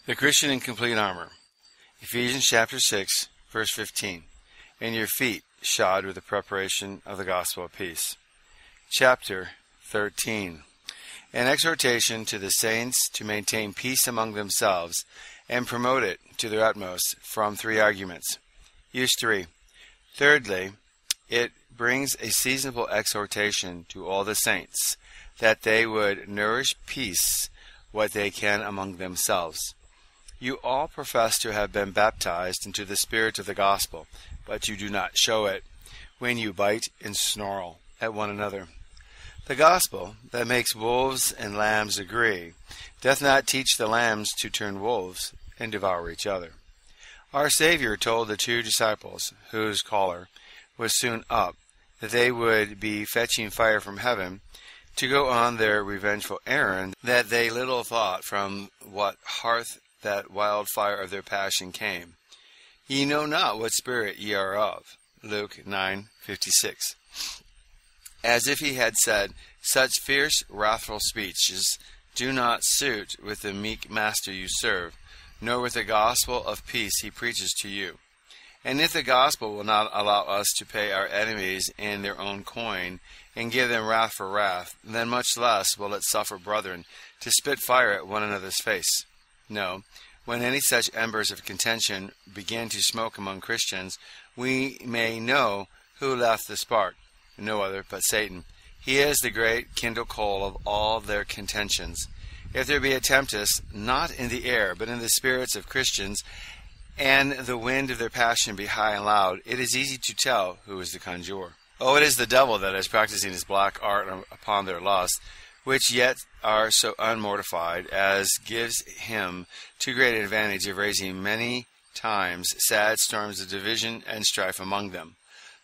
The Christian in complete armor. Ephesians chapter 6, verse 15. And your feet shod with the preparation of the gospel of peace. Chapter 13. An exhortation to the saints to maintain peace among themselves and promote it to their utmost from 3 arguments. Use 3. Thirdly, it brings a seasonable exhortation to all the saints that they would nourish peace what they can among themselves. You all profess to have been baptized into the spirit of the gospel, but you do not show it when you bite and snarl at one another. The gospel that makes wolves and lambs agree doth not teach the lambs to turn wolves and devour each other. Our Savior told the 2 disciples, whose caller was soon up, that they would be fetching fire from heaven to go on their revengeful errand, that they little thought from what hearth that wildfire of their passion came. Ye know not what spirit ye are of. Luke 9:56. As if he had said, such fierce, wrathful speeches do not suit with the meek master you serve, nor with the gospel of peace he preaches to you. And if the gospel will not allow us to pay our enemies in their own coin, and give them wrath for wrath, then much less will it suffer brethren to spit fire at one another's face. No, when any such embers of contention begin to smoke among Christians, we may know who left the spark, no other but Satan. He is the great kindle coal of all their contentions. If there be a tempest, not in the air, but in the spirits of Christians, and the wind of their passion be high and loud, it is easy to tell who is the conjurer. Oh, it is the devil that is practicing his black art upon their lust, which yet are so unmortified, as gives him too great advantage of raising many times sad storms of division and strife among them.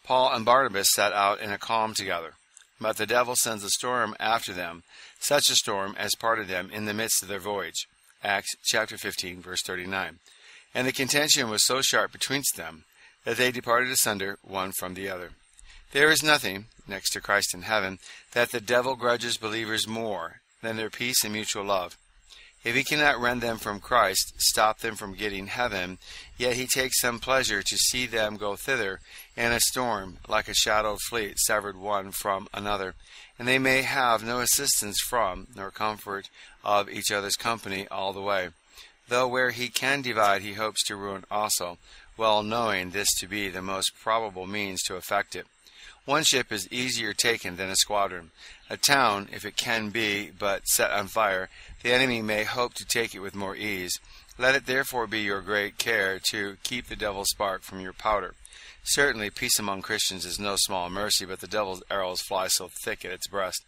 Paul and Barnabas set out in a calm together, but the devil sends a storm after them, such a storm as parted them in the midst of their voyage. Acts chapter 15, verse 39. And the contention was so sharp betwixt them, that they departed asunder one from the other. There is nothing, next to Christ in heaven, that the devil grudges believers more than their peace and mutual love. If he cannot rend them from Christ, stop them from getting heaven, yet he takes some pleasure to see them go thither in a storm, like a shadowed fleet severed one from another, and they may have no assistance from, nor comfort of each other's company all the way. Though where he can divide he hopes to ruin also, well knowing this to be the most probable means to effect it. One ship is easier taken than a squadron. A town, if it can be but set on fire, the enemy may hope to take it with more ease. Let it therefore be your great care to keep the devil's spark from your powder. Certainly peace among Christians is no small mercy, but the devil's arrows fly so thick at its breast.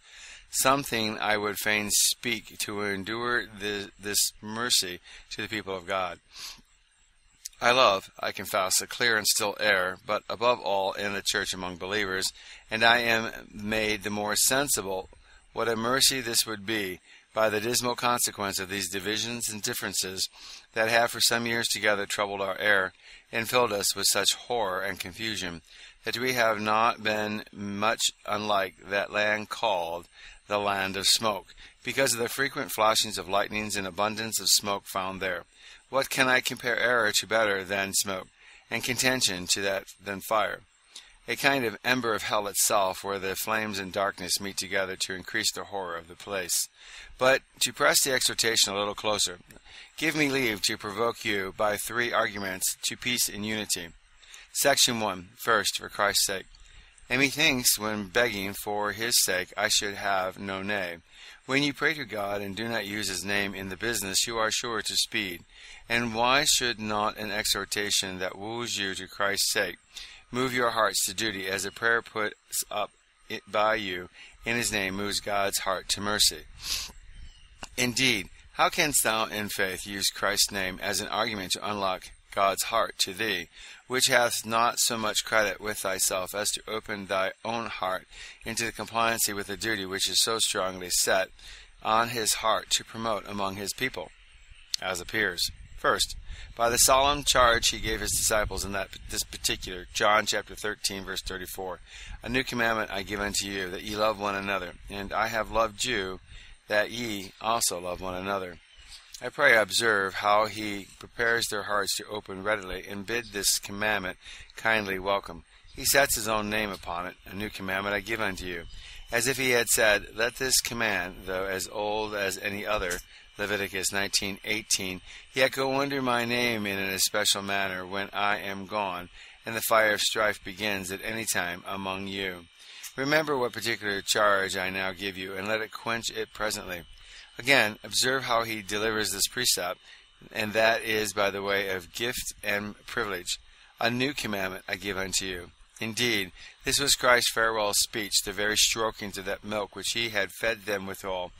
Something I would fain speak to endure this mercy to the people of God. I love, I confess, a clear and still air, but above all in the church among believers, and I am made the more sensible what a mercy this would be by the dismal consequence of these divisions and differences that have for some years together troubled our air, and filled us with such horror and confusion, that we have not been much unlike that land called the land of smoke, because of the frequent flashings of lightnings and abundance of smoke found there. What can I compare error to better than smoke, and contention to that than fire? A kind of ember of hell itself, where the flames and darkness meet together to increase the horror of the place. But to press the exhortation a little closer, give me leave to provoke you by 3 arguments to peace and unity. Section 1. First, for Christ's sake. And methinks, when begging for his sake, I should have no nay. When you pray to God and do not use his name in the business, you are sure to speed. And why should not an exhortation that woos you to Christ's sake move your hearts to duty, as a prayer put up by you in his name moves God's heart to mercy? Indeed, how canst thou in faith use Christ's name as an argument to unlock God's heart to thee, which hath not so much credit with thyself as to open thy own heart into the compliancy with the duty which is so strongly set on his heart to promote among his people? As appears, first, by the solemn charge he gave his disciples in this particular, John chapter 13, verse 34, A new commandment I give unto you, that ye love one another, and I have loved you, that ye also love one another. I pray observe how he prepares their hearts to open readily, and bid this commandment kindly welcome. He sets his own name upon it. A new commandment I give unto you. As if he had said, let this command, though as old as any other, Leviticus 19:18, yet go under my name in an especial manner when I am gone, and the fire of strife begins at any time among you. Remember what particular charge I now give you, and let it quench it presently. Again, observe how he delivers this precept, and that is by the way of gift and privilege. A new commandment I give unto you. Indeed, this was Christ's farewell speech, the very stroking to that milk which he had fed them withal.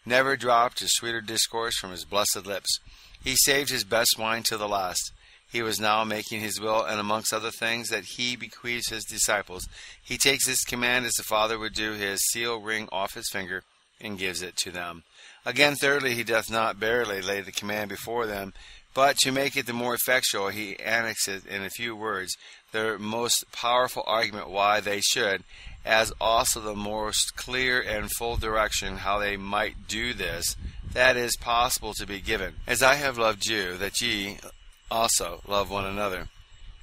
Never dropped a sweeter discourse from his blessed lips. He saved his best wine till the last. He was now making his will, and amongst other things that he bequeaths his disciples, he takes this command as the Father would do his seal ring off his finger, and gives it to them. Again, thirdly, he doth not barely lay the command before them, but to make it the more effectual, he annexes in a few words the most powerful argument why they should, as also the most clear and full direction how they might do this, that is possible to be given. As I have loved you, that ye also love one another.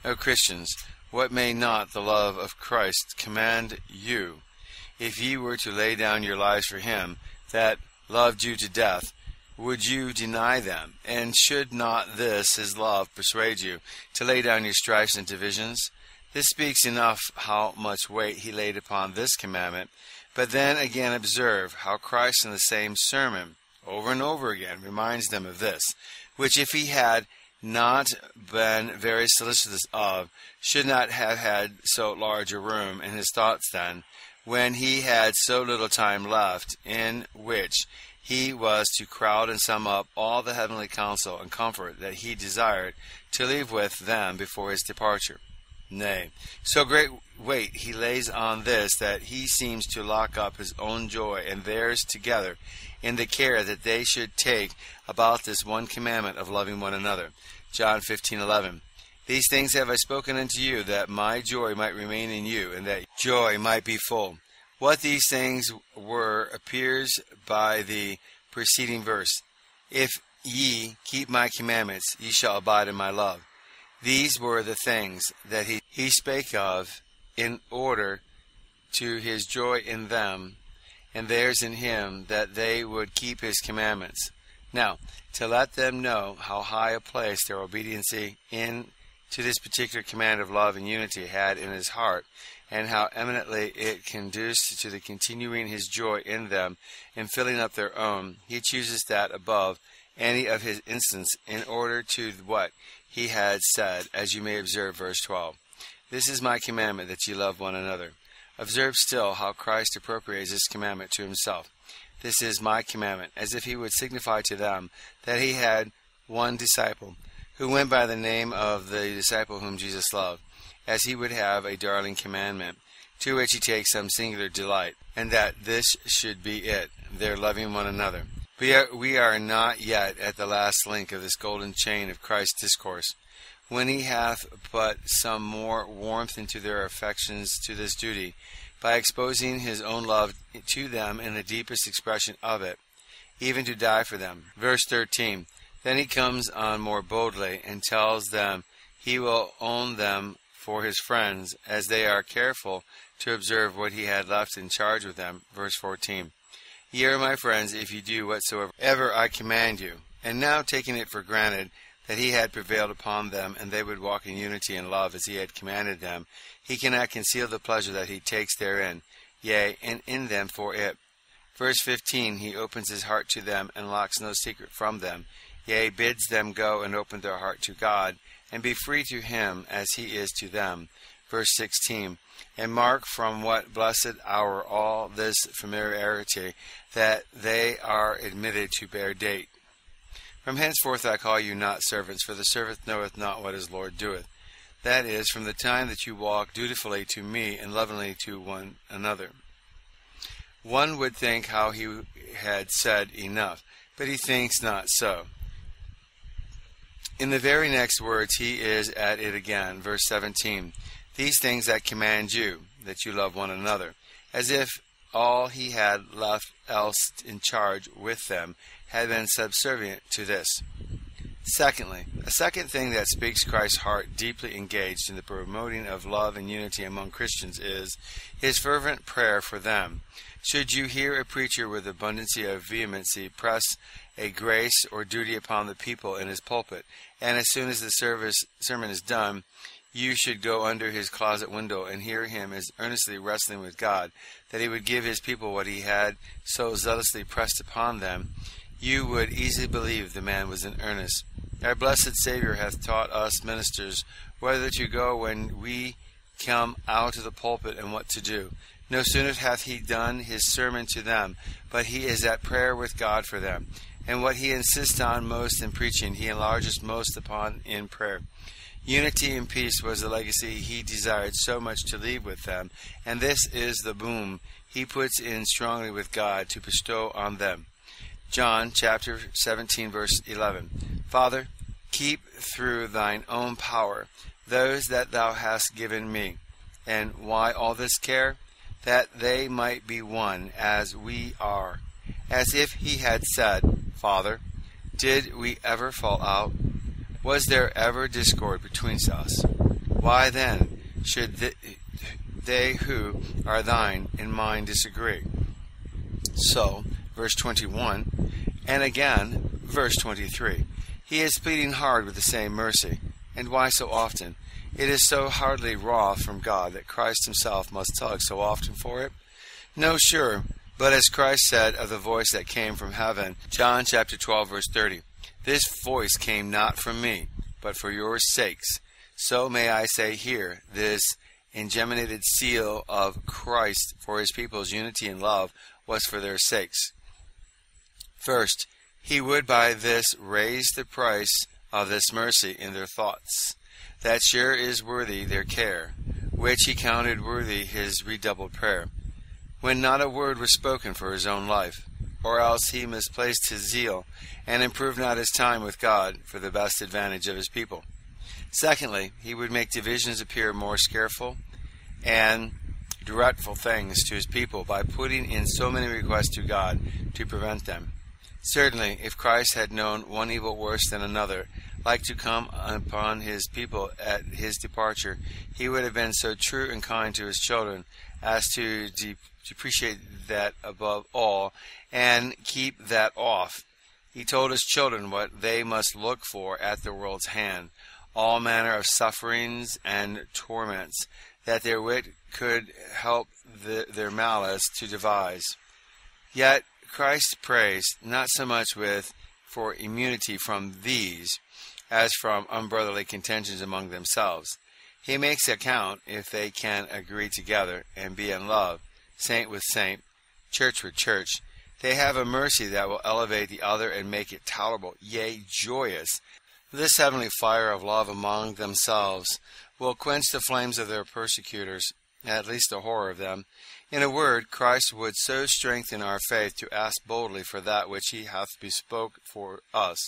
O Christians, what may not the love of Christ command you? If ye were to lay down your lives for him that loved you to death, would you deny them? And should not this, his love, persuade you to lay down your strifes and divisions? This speaks enough how much weight he laid upon this commandment. But then again observe how Christ in the same sermon, over and over again, reminds them of this, which if he had not been very solicitous of, should not have had so large a room in his thoughts then, when he had so little time left, in which he was to crowd and sum up all the heavenly counsel and comfort that he desired to leave with them before his departure. Nay, so great weight he lays on this that he seems to lock up his own joy and theirs together in the care that they should take about this one commandment of loving one another. John 15:11. These things have I spoken unto you, that my joy might remain in you, and that joy might be full. What these things were appears by the preceding verse. If ye keep my commandments, ye shall abide in my love. These were the things that he spake of in order to his joy in them, and theirs in him, that they would keep his commandments. Now, to let them know how high a place their obedience in to this particular command of love and unity had in his heart, and how eminently it conduced to the continuing his joy in them and filling up their own, he chooses that above any of his instance in order to what he had said, as you may observe verse 12. This is my commandment, that ye love one another. Observe still how Christ appropriates this commandment to himself. This is my commandment, as if he would signify to them that he had one disciple, who went by the name of the disciple whom Jesus loved, as he would have a darling commandment, to which he takes some singular delight, and that this should be it, their loving one another. We are not yet at the last link of this golden chain of Christ's discourse, when he hath put some more warmth into their affections to this duty, by exposing his own love to them in the deepest expression of it, even to die for them. Verse 13. Then he comes on more boldly, and tells them he will own them for his friends, as they are careful to observe what he had left in charge with them. Verse 14. Ye are my friends, if ye do whatsoever I command you. And now, taking it for granted that he had prevailed upon them, and they would walk in unity and love as he had commanded them, he cannot conceal the pleasure that he takes therein, yea, and in them for it. Verse 15. He opens his heart to them, and locks no secret from them, yea, bids them go and open their heart to God, and be free to him as he is to them. Verse 16. And mark from what blessed hour all this familiarity, that they are admitted to bear date. From henceforth I call you not servants, for the servant knoweth not what his Lord doeth. That is, from the time that you walk dutifully to me and lovingly to one another. One would think how he had said enough, but he thinks not so. In the very next words he is at it again, verse 17. These things I command you, that you love one another, as if all he had left else in charge with them had been subservient to this. Secondly, a second thing that speaks Christ's heart deeply engaged in the promoting of love and unity among Christians is his fervent prayer for them. Should you hear a preacher with abundancy of vehemency press a grace or duty upon the people in his pulpit, and as soon as the sermon is done, you should go under his closet window and hear him as earnestly wrestling with God, that he would give his people what he had so zealously pressed upon them, you would easily believe the man was in earnest. Our blessed Savior hath taught us ministers whether to go when we come out of the pulpit and what to do. No sooner hath he done his sermon to them, but he is at prayer with God for them. And what he insists on most in preaching, he enlarges most upon in prayer. Unity and peace was the legacy he desired so much to leave with them, and this is the boon he puts in strongly with God to bestow on them. John chapter 17, verse 11. Father, keep through thine own power those that thou hast given me. And why all this care? That they might be one as we are. As if he had said, Father, did we ever fall out? Was there ever discord between us? Why then should they who are thine and mine disagree? So, verse 21, and again, verse 23. He is pleading hard with the same mercy. And why so often? It is so hardly wrath from God that Christ himself must tug so often for it? No, sure. But as Christ said of the voice that came from heaven, John chapter 12, verse 30, this voice came not from me, but for your sakes. So may I say here, this ingeminated seal of Christ for his people's unity and love was for their sakes. First, he would by this raise the price of this mercy in their thoughts, that sure is worthy their care, which he counted worthy his redoubled prayer, when not a word was spoken for his own life, or else he misplaced his zeal, and improved not his time with God for the best advantage of his people. Secondly, he would make divisions appear more scareful and dreadful things to his people by putting in so many requests to God to prevent them. Certainly, if Christ had known one evil worse than another, like to come upon his people at his departure, he would have been so true and kind to his children as to depreciate that above all, and keep that off. He told his children what they must look for at the world's hand, all manner of sufferings and torments, that their wit could help their malice to devise. Yet Christ prays not so much for immunity from these, as from unbrotherly contentions among themselves. He makes account if they can agree together and be in love, saint with saint, church with church. They have a mercy that will elevate the other and make it tolerable, yea, joyous. This heavenly fire of love among themselves will quench the flames of their persecutors, at least the horror of them. In a word, Christ would so strengthen our faith to ask boldly for that which he hath bespoke for us,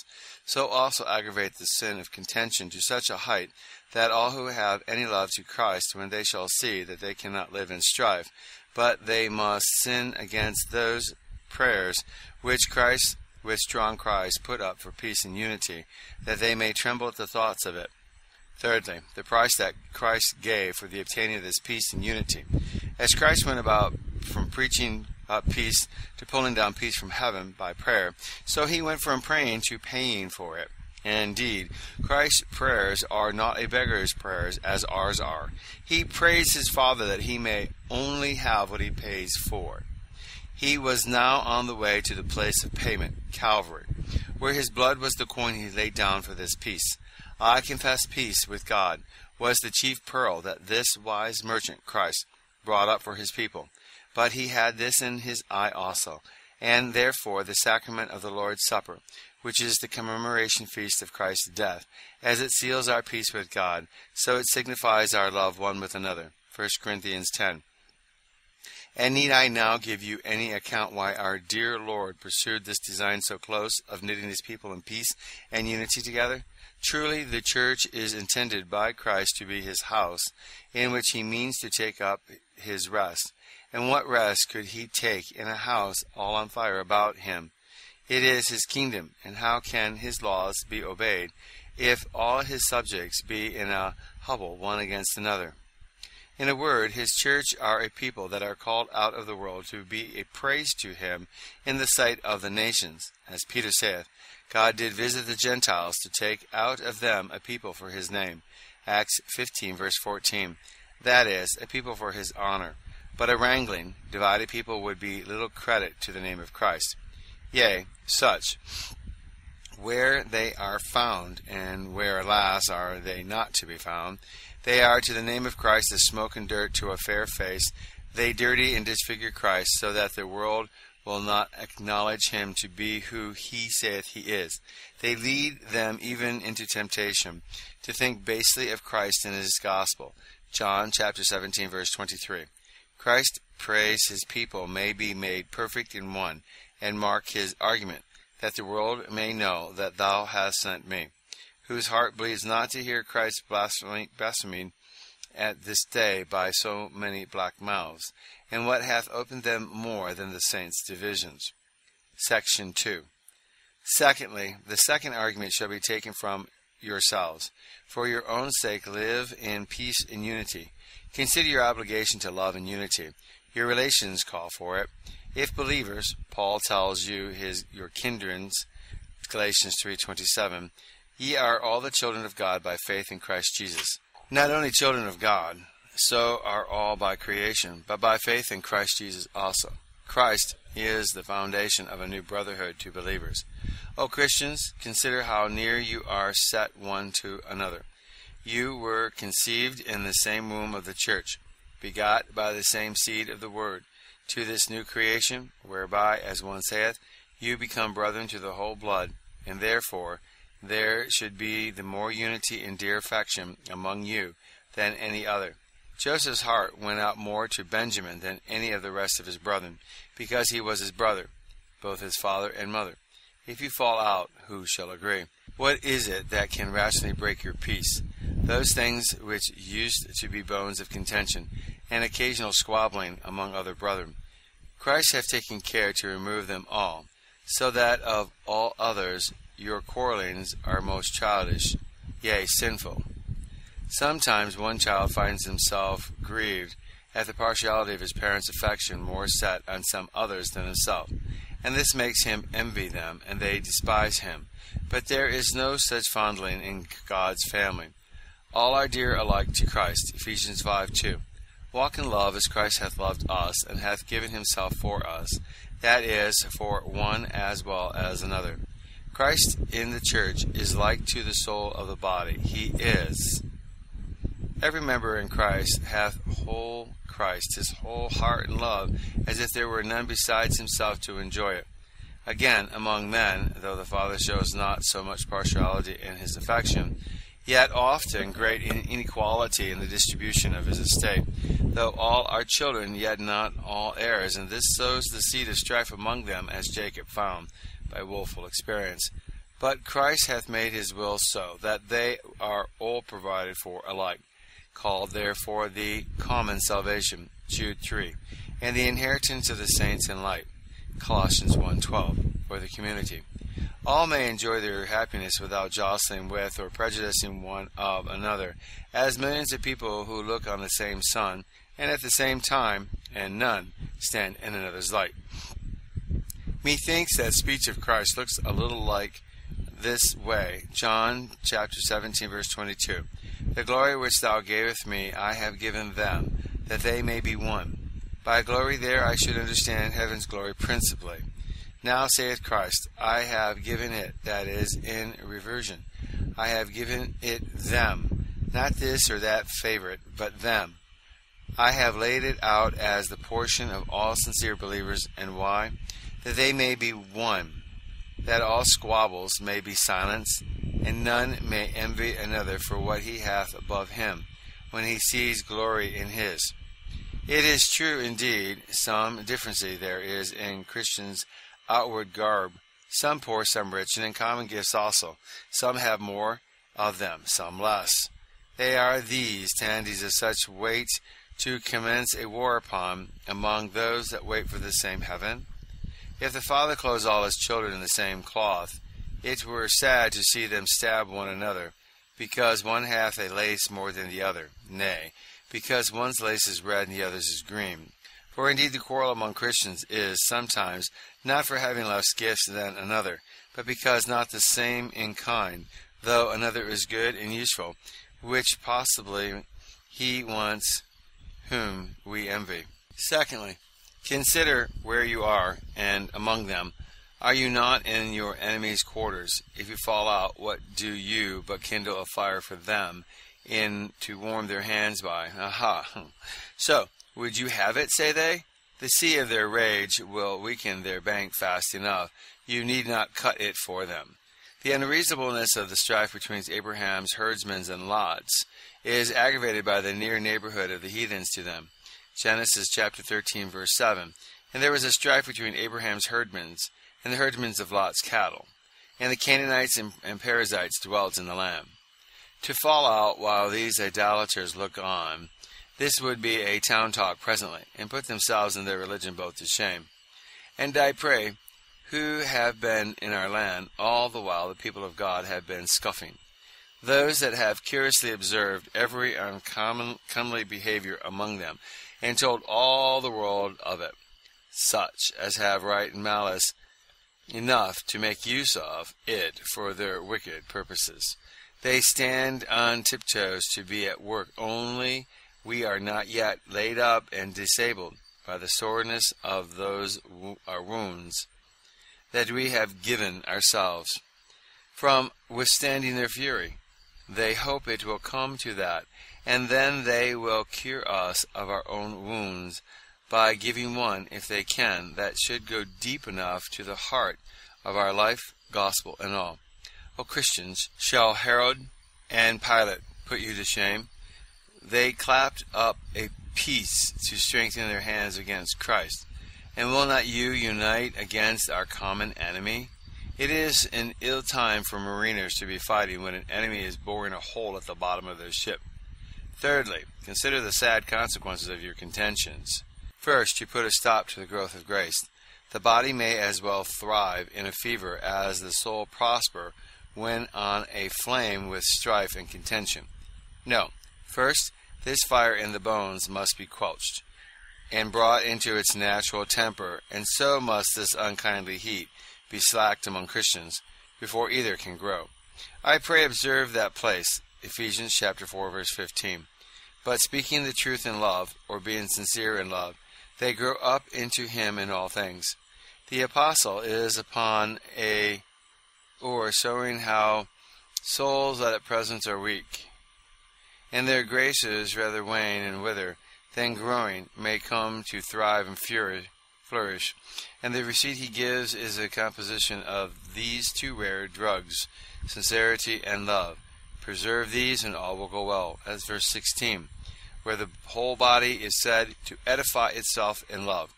so also aggravate the sin of contention to such a height, that all who have any love to Christ, when they shall see that they cannot live in strife, but they must sin against those prayers which Christ with strong cries put up for peace and unity, that they may tremble at the thoughts of it. Thirdly, the price that Christ gave for the obtaining of this peace and unity. As Christ went about from preaching up peace to pulling down peace from heaven by prayer, so he went from praying to paying for it. And indeed, Christ's prayers are not a beggar's prayers as ours are. He prays his Father that he may only have what he pays for. He was now on the way to the place of payment, Calvary, where his blood was the coin he laid down for this peace. I confess peace with God was the chief pearl that this wise merchant, Christ, brought up for his people. But he had this in his eye also, and therefore the sacrament of the Lord's Supper, which is the commemoration feast of Christ's death, as it seals our peace with God, so it signifies our love one with another. 1 Corinthians 10. And need I now give you any account why our dear Lord pursued this design so close of knitting his people in peace and unity together? Truly, the church is intended by Christ to be his house, in which he means to take up his rest. And what rest could he take in a house all on fire about him? It is his kingdom, and how can his laws be obeyed if all his subjects be in a hubble one against another? In a word, his church are a people that are called out of the world to be a praise to him in the sight of the nations. As Peter saith, God did visit the Gentiles to take out of them a people for his name. Acts 15, verse 14. That is, a people for his honor. But a wrangling, divided people would be little credit to the name of Christ. Yea, such, where they are found, and where, alas, are they not to be found, they are to the name of Christ as smoke and dirt to a fair face. They dirty and disfigure Christ, so that the world will not acknowledge him to be who he saith he is. They lead them even into temptation, to think basely of Christ and his gospel. John chapter 17, verse 23. Christ prays his people may be made perfect in one, and mark his argument, that the world may know that thou hast sent me, whose heart bleeds not to hear Christ blasphemed at this day by so many black mouths, and what hath opened them more than the saints' divisions. Section 2. Secondly, the second argument shall be taken from yourselves. For your own sake live in peace and unity. Consider your obligation to love and unity. Your relations call for it. If believers, Paul tells you your kindreds, Galatians 3:27, ye are all the children of God by faith in Christ Jesus. Not only children of God, so are all by creation, but by faith in Christ Jesus also. Christ is the foundation of a new brotherhood to believers. O Christians, consider how near you are set one to another. You were conceived in the same womb of the church, begot by the same seed of the word, to this new creation, whereby, as one saith, you become brethren to the whole blood, and therefore there should be the more unity and dear affection among you than any other. Joseph's heart went out more to Benjamin than any of the rest of his brethren, because he was his brother, both his father and mother. If you fall out, who shall agree? What is it that can rationally break your peace? Those things which used to be bones of contention, and occasional squabbling among other brethren. Christ hath taken care to remove them all, so that of all others your quarrelings are most childish, yea, sinful. Sometimes one child finds himself grieved at the partiality of his parents' affection more set on some others than himself, and this makes him envy them, and they despise him. But there is no such fondling in God's family. All are dear alike to Christ, Ephesians 5:2. Walk in love as Christ hath loved us, and hath given himself for us, that is, for one as well as another. Christ in the church is like to the soul of the body. He is. Every member in Christ hath whole Christ, his whole heart and love, as if there were none besides himself to enjoy it. Again, among men, though the Father shows not so much partiality in his affection, yet often great inequality in the distribution of his estate. Though all are children, yet not all heirs, and this sows the seed of strife among them, as Jacob found by woeful experience. But Christ hath made his will so, that they are all provided for alike, called therefore the common salvation, Jude 3, and the inheritance of the saints in light, Colossians 1:12, for the community. All may enjoy their happiness without jostling with or prejudicing one of another, as millions of people who look on the same sun, and at the same time, and none, stand in another's light. Methinks that speech of Christ looks a little like this way. John chapter 17, verse 22. The glory which thou gavest me I have given them, that they may be one. By glory there I should understand heaven's glory principally. Now saith Christ, I have given it, that is, in reversion. I have given it them, not this or that favorite, but them. I have laid it out as the portion of all sincere believers, and why? That they may be one, that all squabbles may be silenced, and none may envy another for what he hath above him, when he sees glory in his. It is true indeed, some differency there is in Christians' outward garb, some poor, some rich, and in common gifts also. Some have more of them, some less. They are these tendencies of such weight to commence a war upon among those that wait for the same heaven. If the father clothes all his children in the same cloth, it were sad to see them stab one another, because one hath a lace more than the other, nay, because one's lace is red and the other's is green. For indeed the quarrel among Christians is sometimes not for having less gifts than another, but because not the same in kind, though another is good and useful, which possibly he wants whom we envy. Secondly, consider where you are, and among them. Are you not in your enemies' quarters? If you fall out, what do you but kindle a fire for them, in to warm their hands by? Aha! So, would you have it, say they? The sea of their rage will weaken their bank fast enough. You need not cut it for them. The unreasonableness of the strife between Abraham's herdsmen and Lot's is aggravated by the near neighborhood of the heathens to them. Genesis chapter 13, verse 7. And there was a strife between Abraham's herdmen and the herdmen of Lot's cattle. And the Canaanites and Perizzites dwelt in the land. To fall out while these idolaters look on, this would be a town talk presently, and put themselves and their religion both to shame. And I pray, who have been in our land all the while the people of God have been scoffing, those that have curiously observed every uncomely behavior among them, and told all the world of it, such as have right and malice enough to make use of it for their wicked purposes. They stand on tiptoes to be at work, only we are not yet laid up and disabled by the soreness of those our wounds that we have given ourselves from withstanding their fury. They hope it will come to that, and then they will cure us of our own wounds by giving one, if they can, that should go deep enough to the heart of our life, gospel, and all. O Christians, shall Herod and Pilate put you to shame? They clapped up a peace to strengthen their hands against Christ. And will not you unite against our common enemy? It is an ill time for mariners to be fighting when an enemy is boring a hole at the bottom of their ship. Thirdly, consider the sad consequences of your contentions. First, you put a stop to the growth of grace. The body may as well thrive in a fever as the soul prosper when on a flame with strife and contention. No, first, this fire in the bones must be quenched and brought into its natural temper, and so must this unkindly heat be slacked among Christians before either can grow. I pray observe that place, Ephesians chapter 4, verse 15. But speaking the truth in love, or being sincere in love, they grow up into him in all things. The apostle is upon a oar, showing how souls that at present are weak, and their graces rather wane and wither, then growing, may come to thrive and flourish. And the receipt he gives is a composition of these two rare drugs, sincerity and love. Preserve these, and all will go well. That's verse 16, where the whole body is said to edify itself in love.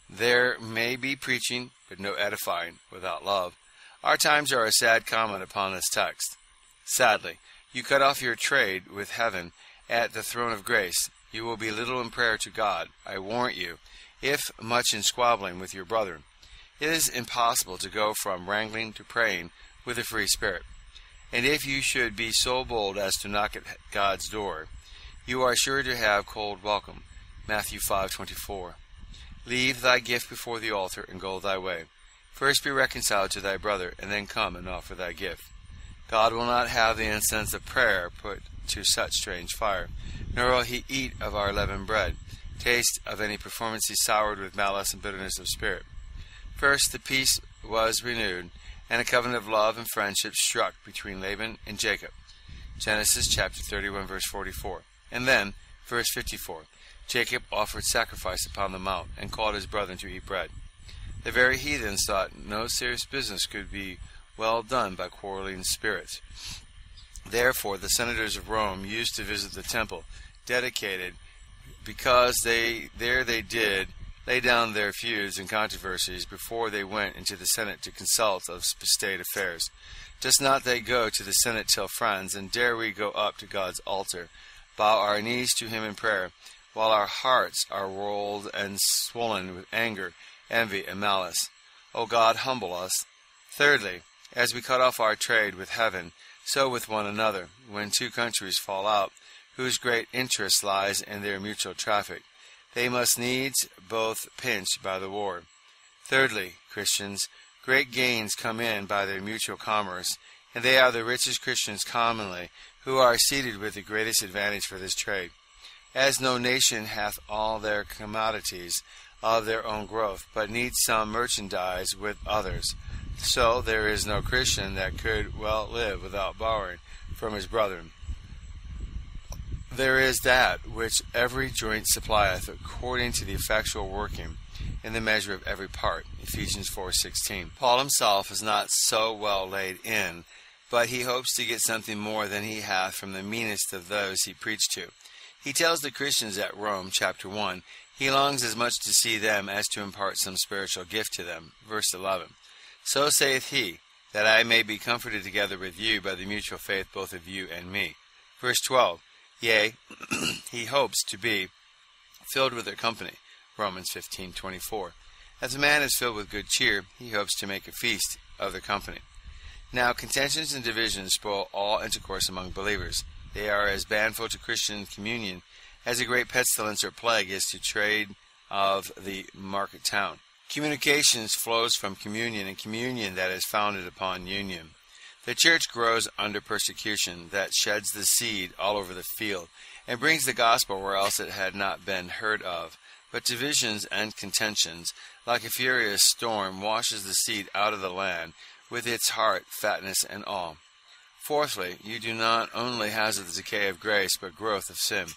There may be preaching, but no edifying without love. Our times are a sad comment upon this text. Sadly, you cut off your trade with heaven at the throne of grace. You will be little in prayer to God, I warrant you, if much in squabbling with your brethren. It is impossible to go from wrangling to praying with a free spirit. And if you should be so bold as to knock at God's door, you are sure to have cold welcome. Matthew 5:24. Leave thy gift before the altar, and go thy way. First be reconciled to thy brother, and then come and offer thy gift. God will not have the incense of prayer put to such strange fire, nor will he eat of our leavened bread, taste of any performance soured with malice and bitterness of spirit. First, the peace was renewed, and a covenant of love and friendship struck between Laban and Jacob. Genesis chapter 31, verse 44. And then, verse 54, Jacob offered sacrifice upon the mount, and called his brethren to eat bread. The very heathens thought no serious business could be well done by quarreling spirits. Therefore, the senators of Rome used to visit the temple, dedicated, because they did lay down their feuds and controversies before they went into the Senate to consult of state affairs. Does not they go to the Senate till friends, and dare we go up to God's altar, bow our knees to him in prayer, while our hearts are rolled and swollen with anger, envy, and malice? O God, humble us. Thirdly, as we cut off our trade with heaven, so with one another, when two countries fall out, whose great interest lies in their mutual traffic, they must needs both pinch by the war. Thirdly, Christians, great gains come in by their mutual commerce, and they are the richest Christians commonly, who are seated with the greatest advantage for this trade. As no nation hath all their commodities of their own growth, but needs some merchandise with others, so there is no Christian that could well live without borrowing from his brethren. There is that which every joint supplieth, according to the effectual working in the measure of every part. Ephesians 4:16. Paul himself is not so well laid in, but he hopes to get something more than he hath from the meanest of those he preached to. He tells the Christians at Rome, chapter 1, he longs as much to see them as to impart some spiritual gift to them. Verse 11. So saith he, that I may be comforted together with you by the mutual faith both of you and me. Verse 12. Yea, he hopes to be filled with their company. Romans 15:24. As a man is filled with good cheer, he hopes to make a feast of their company. Now, contentions and divisions spoil all intercourse among believers. They are as banful to Christian communion as a great pestilence or plague is to trade of the market town. Communications flows from communion, and communion that is founded upon union. The church grows under persecution that sheds the seed all over the field, and brings the gospel where else it had not been heard of. But divisions and contentions, like a furious storm, washes the seed out of the land, with its heart, fatness, and all. Fourthly, you do not only hazard the decay of grace, but growth of sin.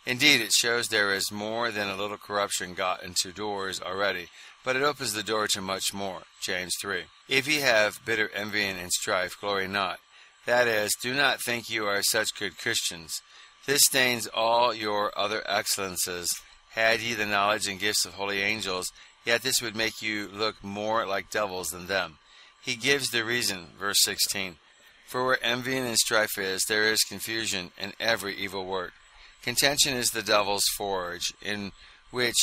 Indeed, it shows there is more than a little corruption got into doors already, but it opens the door to much more. James 3. If ye have bitter envying and strife, glory not. That is, do not think you are such good Christians. This stains all your other excellences. Had ye the knowledge and gifts of holy angels, yet this would make you look more like devils than them. He gives the reason, verse 16. For where envying and strife is, there is confusion and every evil work. Contention is the devil's forge, in which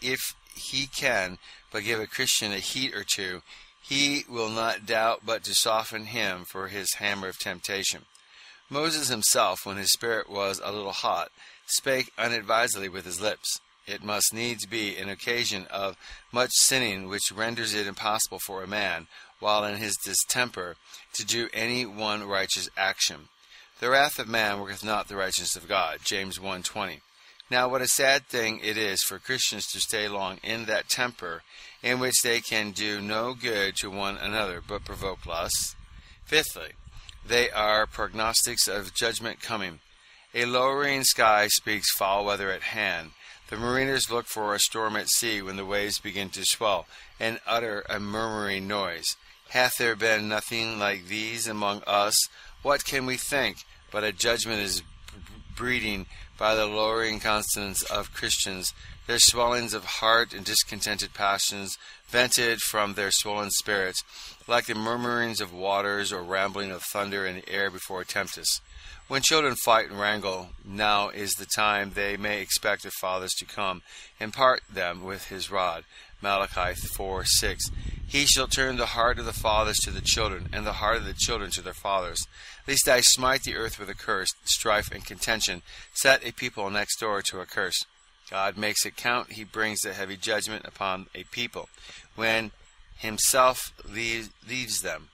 if he can but give a Christian a heat or two, he will not doubt but to soften him for his hammer of temptation. Moses himself, when his spirit was a little hot, spake unadvisedly with his lips. It must needs be an occasion of much sinning which renders it impossible for a man, while in his distemper, to do any one righteous action. The wrath of man worketh not the righteousness of God. James 1:20. Now what a sad thing it is for Christians to stay long in that temper, in which they can do no good to one another, but provoke lust. Fifthly, they are prognostics of judgment coming. A lowering sky speaks foul weather at hand. The mariners look for a storm at sea when the waves begin to swell, and utter a murmuring noise. Hath there been nothing like these among us? What can we think? But a judgment is breeding by the lowering consonants of Christians, their swellings of heart and discontented passions, vented from their swollen spirits, like the murmurings of waters or rambling of thunder in the air before a tempest. When children fight and wrangle, now is the time they may expect their fathers to come and part them with his rod. Malachi 4:6. He shall turn the heart of the fathers to the children, and the heart of the children to their fathers. Lest I smite the earth with a curse, strife and contention set a people next door to a curse. God makes it count. He brings a heavy judgment upon a people when himself leaves them.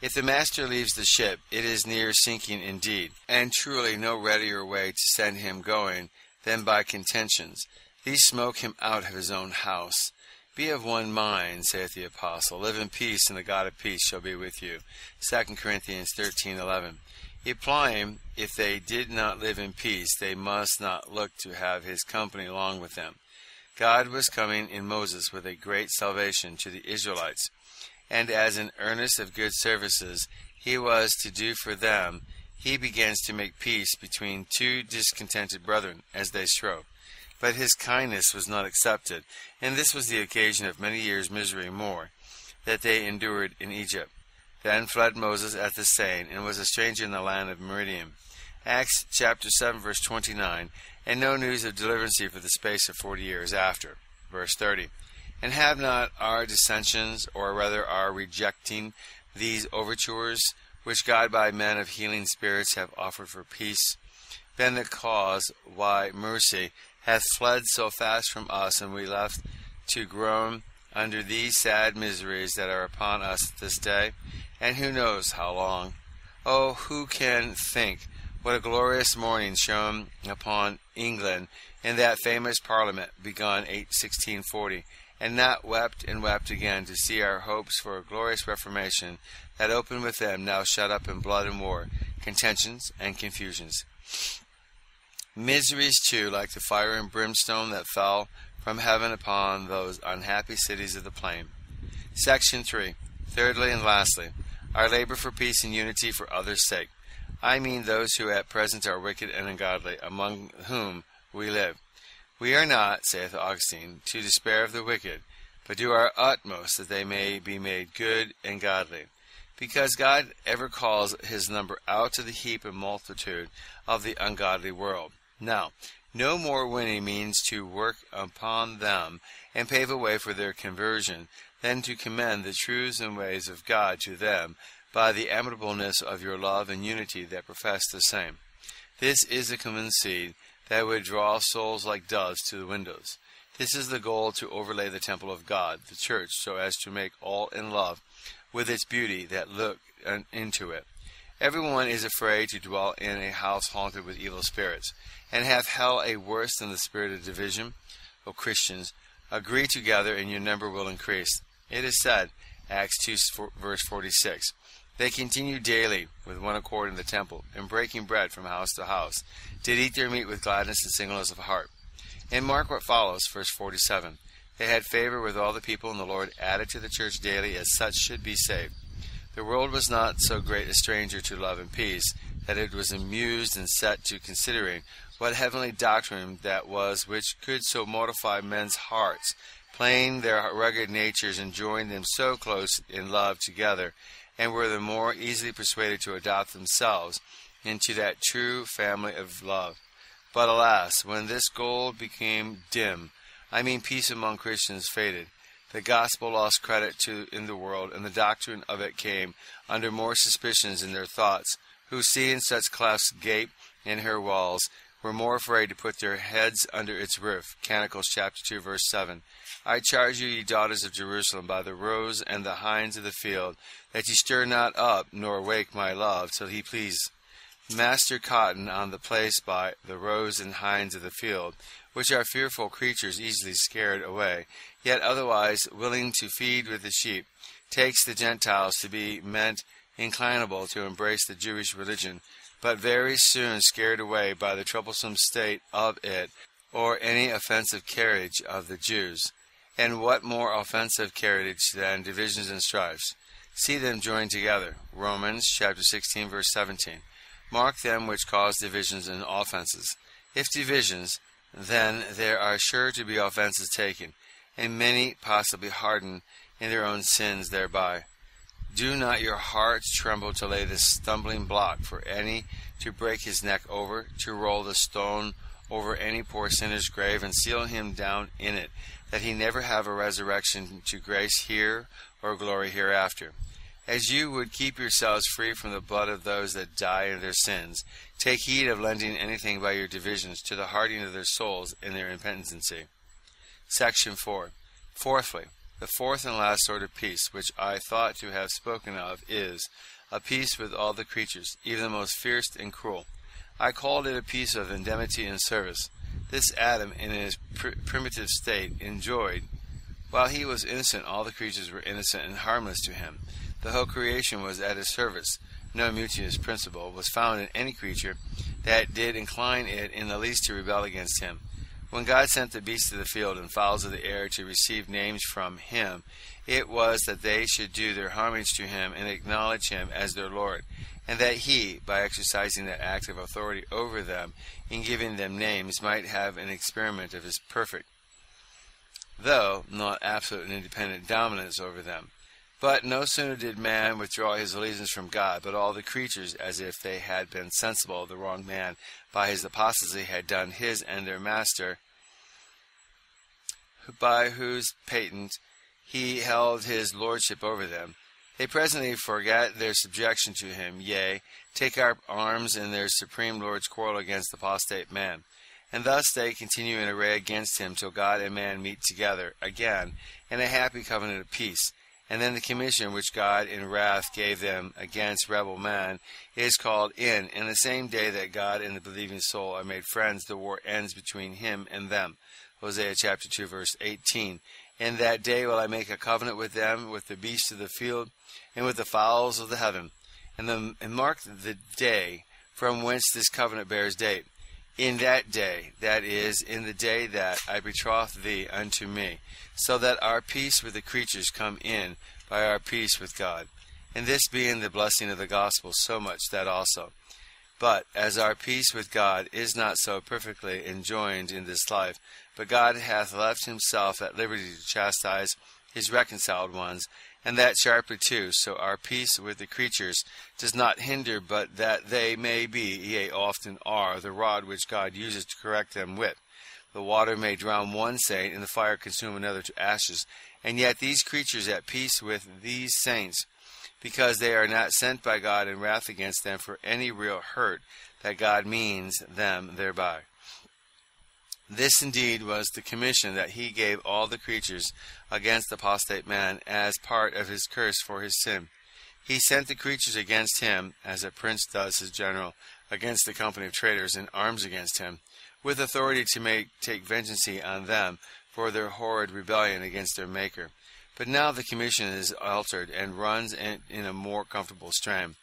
If the master leaves the ship, it is near sinking indeed, and truly no readier way to send him going than by contentions. These smoke him out of his own house. Be of one mind, saith the apostle. Live in peace, and the God of peace shall be with you. 2 Corinthians 13:11. Implying, if they did not live in peace, they must not look to have his company long with them. God was coming in Moses with a great salvation to the Israelites, and as an earnest of good services he was to do for them, he begins to make peace between two discontented brethren as they strove. But his kindness was not accepted, and this was the occasion of many years' misery more that they endured in Egypt. Then fled Moses at the saying, and was a stranger in the land of Meridian. Acts chapter 7, verse 29, and no news of deliverance for the space of 40 years after. Verse 30. And have not our dissensions, or rather our rejecting these overtures, which God by men of healing spirits have offered for peace, been the cause why mercy hath fled so fast from us, and we left to groan under these sad miseries that are upon us this day, and who knows how long? Oh, who can think what a glorious morning shone upon England in that famous Parliament begun 1640, and not wept and wept again to see our hopes for a glorious Reformation that opened with them now shut up in blood and war, contentions and confusions. Miseries, too, like the fire and brimstone that fell from heaven upon those unhappy cities of the plain. Section 3. Thirdly and lastly, our labor for peace and unity for others' sake. I mean those who at present are wicked and ungodly, among whom we live. We are not, saith Augustine, to despair of the wicked, but do our utmost that they may be made good and godly, because God ever calls his number out to the heap and multitude of the ungodly world. Now, no more winning means to work upon them and pave a way for their conversion than to commend the truths and ways of God to them by the amiableness of your love and unity that profess the same. This is a common seed that would draw souls like doves to the windows. This is the goal, to overlay the temple of God, the church, so as to make all in love with its beauty that look into it. Everyone is afraid to dwell in a house haunted with evil spirits, and hath hell a worse than the spirit of division? O Christians, agree together, and your number will increase. It is said, Acts 2, verse 46, they continued daily with one accord in the temple, and breaking bread from house to house, did eat their meat with gladness and singleness of heart. And mark what follows, verse 47. They had favor with all the people, and the Lord added to the church daily as such should be saved. The world was not so great a stranger to love and peace, that it was amused and set to considering what heavenly doctrine that was which could so mortify men's hearts, playing their rugged natures and joined them so close in love together, and were the more easily persuaded to adopt themselves into that true family of love. But alas, when this goal became dim, I mean peace among Christians faded, the gospel lost credit in the world, and the doctrine of it came under more suspicions in their thoughts, who, seeing such clefts gape in her walls, were more afraid to put their heads under its roof. Canticles chapter 2, verse 7. I charge you, ye daughters of Jerusalem, by the roes and the hinds of the field, that ye stir not up, nor wake my love, till he please. Master cotton on the place by the roes and hinds of the field, which are fearful creatures easily scared away, yet otherwise willing to feed with the sheep, takes the Gentiles to be meant inclinable to embrace the Jewish religion, but very soon scared away by the troublesome state of it, or any offensive carriage of the Jews. And what more offensive carriage than divisions and strifes? See them joined together. Romans chapter 16, verse 17. Mark them which cause divisions and offenses. If divisions, then there are sure to be offenses taken, and many possibly hardened in their own sins thereby. Do not your hearts tremble to lay this stumbling block for any to break his neck over, to roll the stone over any poor sinner's grave, and seal him down in it, that he never have a resurrection to grace here or glory hereafter. As you would keep yourselves free from the blood of those that die in their sins, take heed of lending anything by your divisions to the hardening of their souls in their impenitency. Section 4. Fourthly, the fourth and last sort of peace, which I thought to have spoken of, is a peace with all the creatures, even the most fierce and cruel. I called it a peace of indemnity and service. This Adam, in his primitive state, enjoyed. While he was innocent, all the creatures were innocent and harmless to him. The whole creation was at his service. No mutinous principle was found in any creature that did incline it in the least to rebel against him. When God sent the beasts of the field and fowls of the air to receive names from him, it was that they should do their homage to him and acknowledge him as their Lord, and that he, by exercising that active authority over them in giving them names, might have an experiment of his perfect, though not absolute and independent dominance over them. But no sooner did man withdraw his allegiance from God, but all the creatures, as if they had been sensible of the wrong man by his apostasy, had done his and their master, by whose patent he held his lordship over them. They presently forget their subjection to him, yea, take up arms in their supreme Lord's quarrel against apostate man. And thus they continue in array against him till God and man meet together again in a happy covenant of peace. And then the commission which God in wrath gave them against rebel man is called in. And the same day that God and the believing soul are made friends, the war ends between him and them. Hosea chapter 2, verse 18. In that day will I make a covenant with them, with the beasts of the field, and with the fowls of the heaven. And mark the day from whence this covenant bears date. In that day, that is, in the day that I betroth thee unto me, so that our peace with the creatures come in by our peace with God. And this being the blessing of the gospel, so much that also. But as our peace with God is not so perfectly enjoined in this life, but God hath left himself at liberty to chastise his reconciled ones, and that sharply too, so our peace with the creatures does not hinder, but that they may be, yea, often are, the rod which God uses to correct them with. The water may drown one saint, and the fire consume another to ashes. And yet these creatures at peace with these saints, because they are not sent by God in wrath against them for any real hurt that God means them thereby. This indeed was the commission that he gave all the creatures against apostate man as part of his curse for his sin. He sent the creatures against him, as a prince does his general against the company of traitors, and arms against him, with authority to take vengeance on them for their horrid rebellion against their Maker. But now the commission is altered, and runs in a more comfortable strain.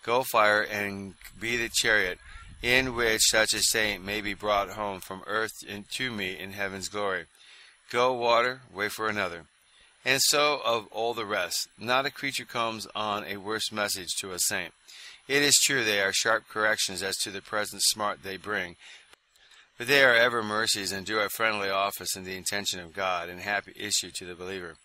Go, fire, and be the chariot, in which such a saint may be brought home from earth to me in heaven's glory. Go, water, wait for another. And so of all the rest, not a creature comes on a worse message to a saint. It is true they are sharp corrections as to the present smart they bring, but they are ever mercies and do a friendly office in the intention of God, and happy issue to the believer.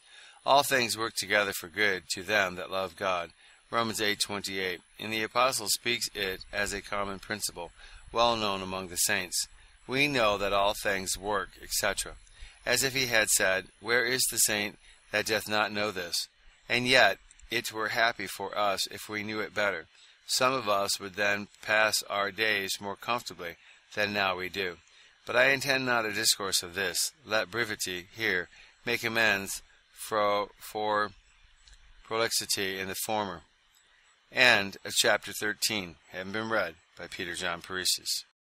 All things work together for good to them that love God. Romans 8:28. And the apostle speaks it as a common principle, well known among the saints. We know that all things work, etc. As if he had said, where is the saint that doth not know this? And yet it were happy for us if we knew it better. Some of us would then pass our days more comfortably than now we do. But I intend not a discourse of this. Let brevity here make amends for prolixity in the former. End of chapter 13, having been read by Peter John Paresis.